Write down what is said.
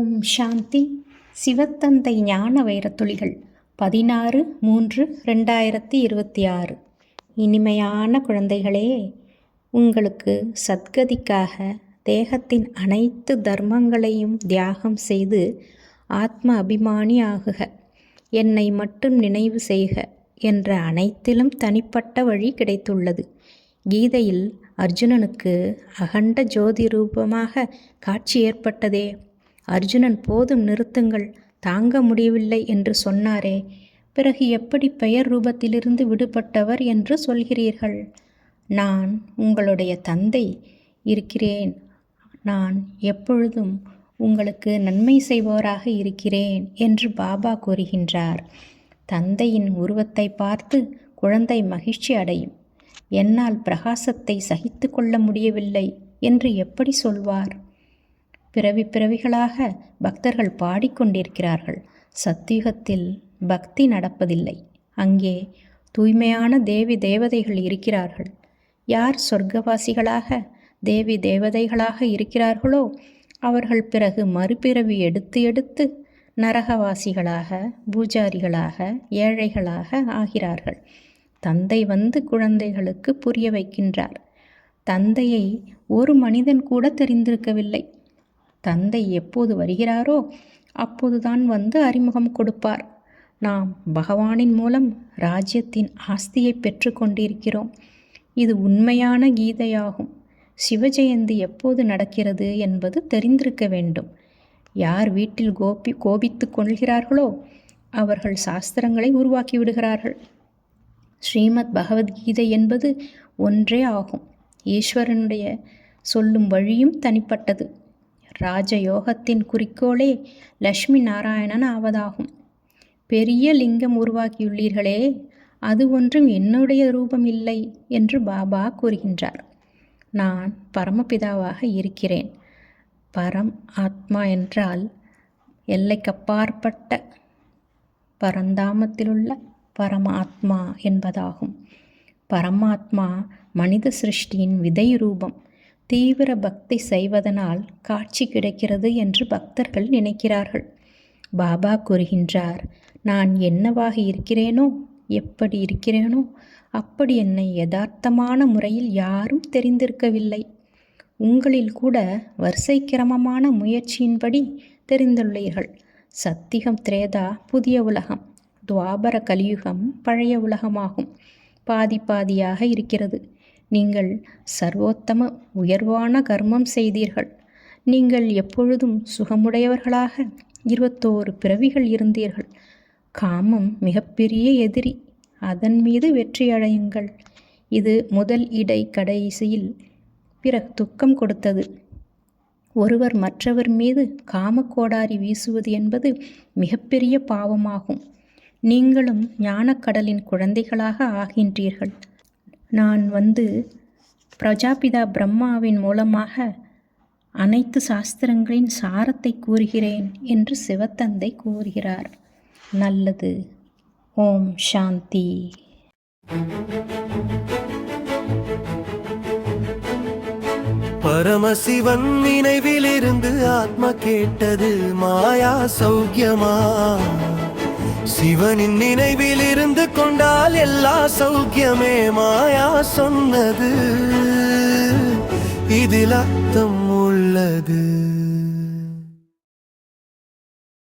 ஓம் சாந்தி. சிவத்தந்தை ஞான வைரத்துளிகள் 16/3/2026. இனிமையான குழந்தைகளே, உங்களுக்கு சத்கதிக்காக தேகத்தின் அனைத்து தர்மங்களையும் தியாகம் செய்து ஆத்ம அபிமானி ஆகுக, என்னை மட்டும் நினைவு செய்க என்ற அனைத்திலும் தனிப்பட்ட வழி கிடைத்துள்ளது. கீதையில் அர்ஜுனனுக்கு அகண்ட ஜோதி ரூபமாக காட்சி ஏற்பட்டதே. அர்ஜுனன் போதும் நிறுத்துங்கள், தாங்க முடியவில்லை என்று சொன்னாரே, பிறகு எப்படி பெயர் ரூபத்திலிருந்து விடுபட்டவர் என்று சொல்கிறீர்கள்? நான் உங்களுடைய தந்தை இருக்கிறேன். நான் எப்பொழுதும் உங்களுக்கு நன்மை செய்வோராக இருக்கிறேன் என்று பாபா கூறுகின்றார். தந்தையின் உருவத்தை பார்த்து குழந்தை மகிழ்ச்சி அடையும். என்னால் பிரகாசத்தை சகித்து கொள்ள முடியவில்லை என்று எப்படி சொல்வார்? பிறவி பிறவிகளாக பக்தர்கள் பாடிக்கொண்டிருக்கிறார்கள். சத்தியுகத்தில் பக்தி நடப்பதில்லை. அங்கே தூய்மையான தேவி தேவதைகள் இருக்கிறார்கள். யார் சொர்க்கவாசிகளாக தேவி தேவதைகளாக இருக்கிறார்களோ அவர்கள் பிறகு மறுபிறவி எடுத்து எடுத்து நரகவாசிகளாக, பூஜாரிகளாக, ஏழைகளாக ஆகிறார்கள். தந்தை வந்து குழந்தைகளுக்கு புரிய வைக்கின்றார். தந்தையை ஒரு மனிதன் கூட தெரிந்திருக்கவில்லை. தந்தை எப்போது வருகிறாரோ அப்போதுதான் வந்து அறிமுகம் கொடுப்பார். நாம் பகவானின் மூலம் ராஜ்யத்தின் ஆஸ்தியை பெற்று கொண்டிருக்கிறோம். இது உண்மையான கீதையாகும். சிவஜெயந்தி எப்போது நடக்கிறது என்பது தெரிந்திருக்க வேண்டும். யார் வீட்டில் கோபித்து கொள்கிறார்களோ அவர்கள் சாஸ்திரங்களை உருவாக்கி விடுகிறார்கள். ஸ்ரீமத் பகவத்கீதை என்பது ஒன்றே ஆகும். ஈஸ்வரனுடைய சொல்லும் வழியும் தனிப்பட்டது. ராஜயோகத்தின் குறிக்கோளே லக்ஷ்மி நாராயணன் ஆவதாகும். பெரிய லிங்கம் உருவாக்கியுள்ளீர்களே, அது ஒன்றும் என்னுடைய ரூபம் இல்லை என்று பாபா கூறுகின்றார். நான் பரமபிதாவாக இருக்கிறேன். பரம் ஆத்மா என்றால் எல்லைக்கப்பாற்பட்ட பரந்தாமத்திலுள்ள பரமாத்மா என்பதாகும். பரமாத்மா மனித சிருஷ்டியின் விதை ரூபம். தீவிர பக்தி செய்வதனால் காட்சி கிடைக்கிறது என்று பக்தர்கள் நினைக்கிறார்கள். பாபா கூறுகின்றார், நான் என்னவாக இருக்கிறேனோ, எப்படி இருக்கிறேனோ அப்படி என்னை யதார்த்தமான முறையில் யாரும் தெரிந்திருக்கவில்லை. உங்களில் கூட வரிசை கிரமமான முயற்சியின்படி தெரிந்துள்ளீர்கள். சத்தியம் திரேதா புதிய உலகம், துவாபர கலியுகம் பழைய உலகமாகும். பாதி பாதியாக இருக்கிறது. நீங்கள் சர்வோத்தம உயர்வான கர்மம் செய்தீர்கள். நீங்கள் எப்பொழுதும் சுகமுடையவர்களாக 21 பிறவிகள் இருந்தீர்கள். காமம் மிகப்பெரிய எதிரி. அதன் மீது வெற்றி அடையுங்கள். இது முதல் இடை கடைசியில் பிறகு துக்கம் கொடுத்தது. ஒருவர் மற்றவர் மீது காமக்கோடாரி வீசுவது என்பது மிகப்பெரிய பாவமாகும். நீங்களும் ஞானக்கடலின் குழந்தைகளாக ஆகின்றீர்கள். நான் வந்து பிரஜாபிதா பிரம்மாவின் மூலமாக அனைத்து சாஸ்திரங்களின் சாரத்தை கூறுகிறேன் என்று சிவத்தந்தை கூறுகிறார். நல்லது. ஓம் சாந்தி. பரமசிவன் நினைவிலிருந்து ஆத்மா கேட்டது மாயா சௌக்கியமா? சிவனின் நினைவில் இருந்து கொண்டால் எல்லா சௌக்கியமே மாயா சொன்னது. இதில் அர்த்தம் உள்ளது.